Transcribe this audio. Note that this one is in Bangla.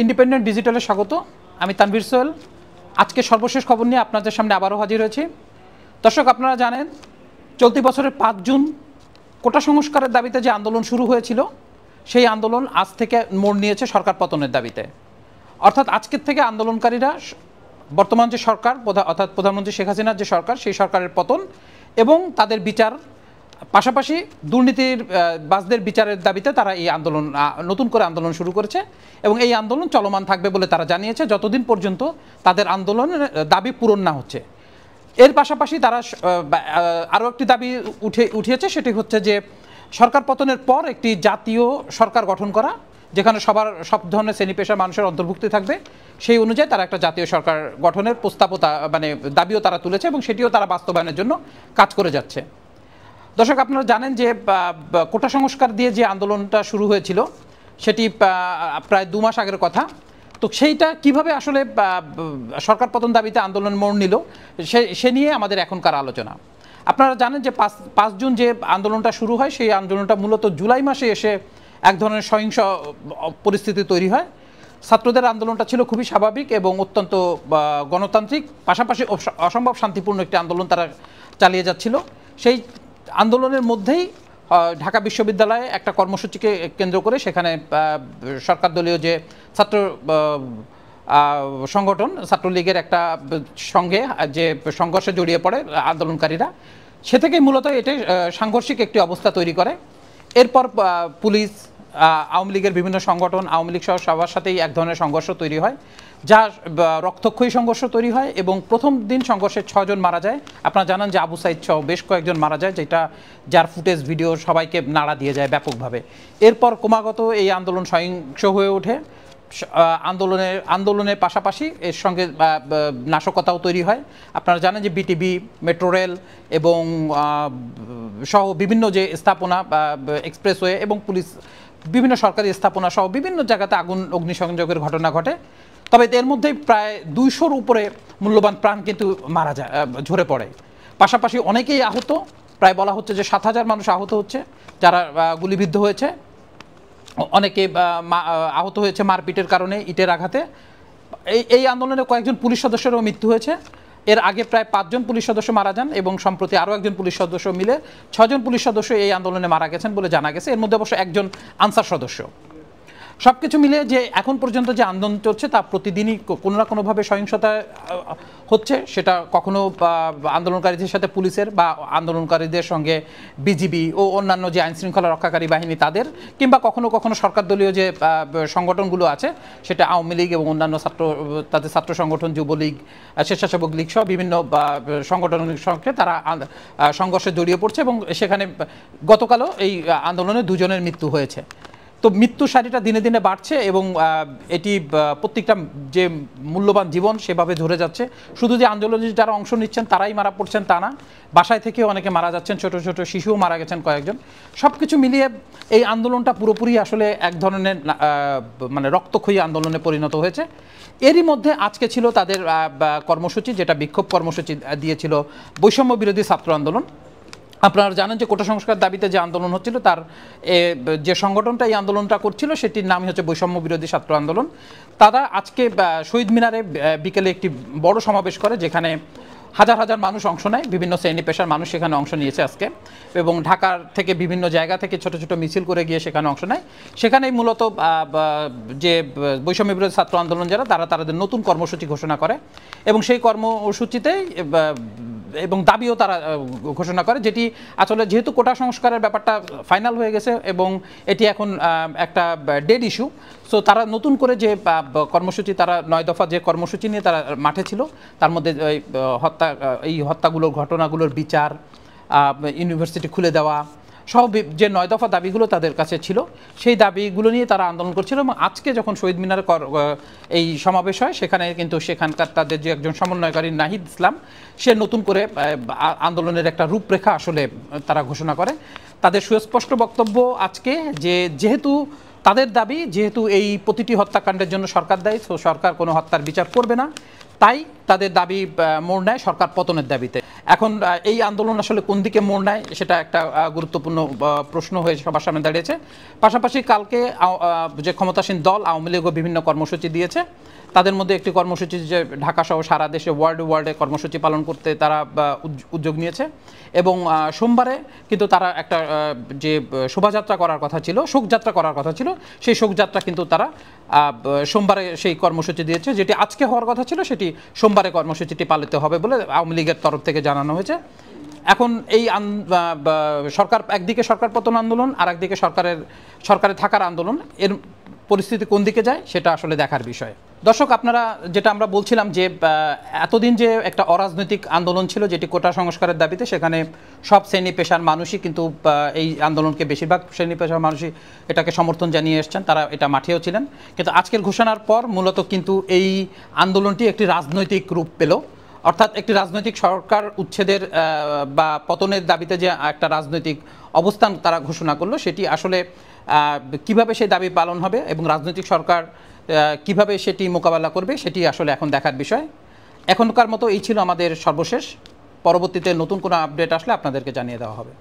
ইন্ডিপেন্ডেন্ট ডিজিটালে স্বাগত। আমি তানভীর সোহেল। আজকে সর্বশেষ খবর নিয়ে আপনাদের সামনে আবারও হাজির হয়েছি। দর্শক, আপনারা জানেন চলতি বছরের 5 জুন কোটা সংস্কারের দাবিতে যে আন্দোলন শুরু হয়েছিল, সেই আন্দোলন আজ থেকে মোড় নিয়েছে সরকার পতনের দাবিতে। অর্থাৎ আজকের থেকে আন্দোলনকারীরা বর্তমান যে সরকার, অর্থাৎ প্রধানমন্ত্রী শেখ হাসিনার যে সরকার, সেই সরকারের পতন এবং তাদের বিচার, পাশাপাশি দুর্নীতির বাসদের বিচারের দাবিতে তারা এই আন্দোলন, নতুন করে আন্দোলন শুরু করেছে এবং এই আন্দোলন চলমান থাকবে বলে তারা জানিয়েছে যতদিন পর্যন্ত তাদের আন্দোলনের দাবি পূরণ না হচ্ছে। এর পাশাপাশি তারা আরও একটি দাবি উঠিয়েছে, সেটি হচ্ছে যে সরকার পতনের পর একটি জাতীয় সরকার গঠন করা, যেখানে সব ধরনের শ্রেণী পেশার মানুষের অন্তর্ভুক্তি থাকবে। সেই অনুযায়ী তারা একটা জাতীয় সরকার গঠনের প্রস্তাবও দাবিও তারা তুলেছে এবং সেটিও তারা বাস্তবায়নের জন্য কাজ করে যাচ্ছে। দর্শক, আপনারা জানেন যে কোটা সংস্কার দিয়ে যে আন্দোলনটা শুরু হয়েছিল সেটি প্রায় 2 মাস আগের কথা। তো সেইটা কিভাবে আসলে সরকার পতন দাবিতে আন্দোলন মোড় নিল, সে নিয়ে আমাদের এখনকার আলোচনা। আপনারা জানেন যে 5 জুন যে আন্দোলনটা শুরু হয়, সেই আন্দোলনটা মূলত জুলাই মাসে এসে এক ধরনের সহিংস পরিস্থিতি তৈরি হয়। ছাত্রদের আন্দোলনটা ছিল খুবই স্বাভাবিক এবং অত্যন্ত গণতান্ত্রিক, পাশাপাশি অসম্ভব শান্তিপূর্ণ একটি আন্দোলন তারা চালিয়ে যাচ্ছিল। সেই আন্দোলনের মধ্যেই ঢাকা বিশ্ববিদ্যালয়ে একটা কর্মসূচিকে কেন্দ্র করে সেখানে সরকার দলীয় যে ছাত্র সংগঠন, ছাত্রলীগের একটা সঙ্গে যে সংঘর্ষে জড়িয়ে পড়ে আন্দোলনকারীরা, সে থেকেই মূলত এটা সাংঘর্ষিক একটি অবস্থা তৈরি করে। এরপর পুলিশ, আওয়ামী লীগের বিভিন্ন সংগঠন, আওয়ামী লীগ সহ সবার সাথেই এক ধরনের সংঘর্ষ তৈরি হয়, যা রক্তক্ষয়ী সংঘর্ষ তৈরি হয় এবং প্রথম দিন সংঘর্ষে 6 জন মারা যায়। আপনারা জানান যে আবু সাইদ সহ বেশ কয়েকজন মারা যায়, যার ফুটেজ ভিডিও সবাইকে নাড়া দিয়ে যায় ব্যাপকভাবে। এরপর ক্রমাগত এই আন্দোলন সহিংস হয়ে ওঠে। আন্দোলনের পাশাপাশি এর সঙ্গে নাশকতাও তৈরি হয়। আপনারা জানেন যে বিটিভি, মেট্রো রেল এবং সহ বিভিন্ন যে স্থাপনা, এক্সপ্রেসওয়ে এবং পুলিশ, বিভিন্ন সরকারি স্থাপনা সহ বিভিন্ন জায়গাতে অগ্নিসংযোগের ঘটনা ঘটে। তবে এর মধ্যেই প্রায় 200-র উপরে মূল্যবান প্রাণ কিন্তু মারা যায়, ঝরে পড়ে। পাশাপাশি অনেকেই আহত, প্রায় বলা হচ্ছে যে 7,000 মানুষ আহত হচ্ছে, যারা গুলিবিদ্ধ হয়েছে। অনেকে আহত হয়েছে মারপিটের কারণে, ইটের আঘাতে। এই আন্দোলনে কয়েকজন পুলিশ সদস্যেরও মৃত্যু হয়েছে। এর আগে প্রায় 5 জন পুলিশ সদস্য মারা যান এবং সম্প্রতি আরও একজন পুলিশ সদস্য মিলে 6 জন পুলিশ সদস্য এই আন্দোলনে মারা গেছেন বলে জানা গেছে। এর মধ্যে অবশ্য একজন আনসার সদস্য। সব কিছু মিলে যে এখন পর্যন্ত যে আন্দোলন চলছে তা প্রতিদিনই কোনো না কোনোভাবে সহিংসতা হচ্ছে। সেটা কখনো আন্দোলনকারীদের সাথে পুলিশের, বা আন্দোলনকারীদের সঙ্গে বিজিবি ও অন্যান্য যে আইনশৃঙ্খলা রক্ষাকারী বাহিনী তাদের, কিংবা কখনো কখনো সরকার দলীয় যে সংগঠনগুলো আছে, সেটা আওয়ামী লীগ এবং অন্যান্য তাদের ছাত্র সংগঠন, যুবলীগ, স্বেচ্ছাসেবক লীগ সহ বিভিন্ন সংগঠনের সঙ্গে তারা সংঘর্ষে জড়িয়ে পড়ছে এবং সেখানে গতকালও এই আন্দোলনে 2 জনের মৃত্যু হয়েছে। তো মৃত্যুর সারিটা দিনে দিনে বাড়ছে এবং এটি প্রত্যেকটা যে মূল্যবান জীবন সেভাবে ঝরে যাচ্ছে। শুধু যে আন্দোলনে যারা অংশ নিচ্ছেন তারাই মারা পড়ছেন তা না, বাসায় থেকেও অনেকে মারা যাচ্ছেন, ছোট ছোট শিশুও মারা গেছেন কয়েকজন। সব কিছু মিলিয়ে এই আন্দোলনটা পুরোপুরি আসলে এক ধরনের মানে রক্তক্ষয়ী আন্দোলনে পরিণত হয়েছে। এরই মধ্যে আজকে ছিল তাদের কর্মসূচি, যেটা বিক্ষোভ কর্মসূচি দিয়েছিল বৈষম্য বিরোধী ছাত্র আন্দোলন। আপনারা জানেন যে কোটা সংস্কার দাবিতে যে আন্দোলন হচ্ছিল, তার যে সংগঠনটা এই আন্দোলনটা করছিল সেটির নামই হচ্ছে বৈষম্য বিরোধী ছাত্র আন্দোলন। তারা আজকে শহীদ মিনারে বিকেলে একটি বড় সমাবেশ করে, যেখানে হাজার হাজার মানুষ অংশ নেয়, বিভিন্ন শ্রেণী পেশার মানুষ সেখানে অংশ নিয়েছে আজকে, এবং ঢাকার থেকে বিভিন্ন জায়গা থেকে ছোট ছোট মিছিল করে গিয়ে সেখানে অংশ নেয়। সেখানেই মূলত যে বৈষম্য বিরোধী ছাত্র আন্দোলন যারা, তারা তাদের নতুন কর্মসূচি ঘোষণা করে এবং সেই কর্মসূচিতেই এবং দাবিও তারা ঘোষণা করে, যেটি আসলে যেহেতু কোটা সংস্কারের ব্যাপারটা ফাইনাল হয়ে গেছে এবং এটি এখন একটা ডেড ইস্যু, সো তারা নতুন করে যে কর্মসূচি, তারা 9 দফা যে কর্মসূচি নিয়ে তারা মাঠে ছিল, তার মধ্যে এই হত্যাগুলোর ঘটনাগুলোর বিচার, ইউনিভার্সিটি খুলে দেওয়া সহ যে 9 দফা দাবিগুলো তাদের কাছে ছিল, সেই দাবিগুলো নিয়ে তারা আন্দোলন করছিল। এবং আজকে যখন শহীদ মিনারে এই সমাবেশ হয়, সেখানে কিন্তু সেখানকার তাদের যে একজন সমন্বয়কারী নাহিদ ইসলাম, সে নতুন করে আন্দোলনের একটা রূপরেখা আসলে তারা ঘোষণা করে। তাদের সুস্পষ্ট বক্তব্য আজকে যে যেহেতু তাদের দাবি, যেহেতু এই প্রতিটি হত্যাকাণ্ডের জন্য সরকার দায়ী, তো সরকার কোনো হত্যার বিচার করবে না, তাই তাদের দাবি মোড় নেয় সরকার পতনের দাবিতে। এখন এই আন্দোলন আসলে কোন দিকে মোড় নেয় সেটা একটা গুরুত্বপূর্ণ প্রশ্ন হয়ে সবার সামনে দাঁড়িয়েছে। পাশাপাশি কালকে যে ক্ষমতাসীন দল আওয়ামী লীগও বিভিন্ন কর্মসূচি দিয়েছে। তাদের মধ্যে একটি কর্মসূচি যে ঢাকা সহ সারা দেশে ওয়ার্ডে কর্মসূচি পালন করতে তারা উদ্যোগ নিয়েছে এবং সোমবারে কিন্তু তারা একটা যে শোভাযাত্রা করার কথা ছিল, শোকযাত্রা করার কথা ছিল, সেই শোকযাত্রা কিন্তু তারা সোমবারে সেই কর্মসূচি দিয়েছে। যেটি আজকে হওয়ার কথা ছিল সেটি সোমবারে কর্মসূচিটি পালিত হবে বলে আওয়ামী লীগের তরফ থেকে জানানো হয়েছে। এখন এই সরকার একদিকে সরকার পতন আন্দোলন আর একদিকে সরকারে থাকার আন্দোলন, এর পরিস্থিতি কোন দিকে যায় সেটা আসলে দেখার বিষয়। দর্শক, আপনারা যেটা আমরা বলছিলাম যে এতদিন যে একটা অরাজনৈতিক আন্দোলন ছিল যেটি কোটা সংস্কারের দাবিতে, সেখানে সব শ্রেণী পেশার মানুষই কিন্তু এই আন্দোলনকে, বেশিরভাগ শ্রেণী পেশার মানুষই এটাকে সমর্থন জানিয়ে এসছেন, তারা এটা মাঠেও ছিলেন। কিন্তু আজকের ঘোষণার পর মূলত কিন্তু এই আন্দোলনটি একটি রাজনৈতিক রূপ পেল, অর্থাৎ একটি রাজনৈতিক সরকার উচ্ছেদের বা পতনের দাবিতে যে একটা রাজনৈতিক অবস্থান তারা ঘোষণা করলো, সেটি আসলে কিভাবে সেই দাবি পালন হবে এবং রাজনৈতিক সরকার কিভাবে সেটি মোকাবেলা করবে সেটি আসলে এখন দেখার বিষয়। এখনকার মতো এই ছিল আমাদের সর্বশেষ। পরবর্তীতে নতুন কোনো আপডেট আসলে আপনাদেরকে জানিয়ে দেওয়া হবে।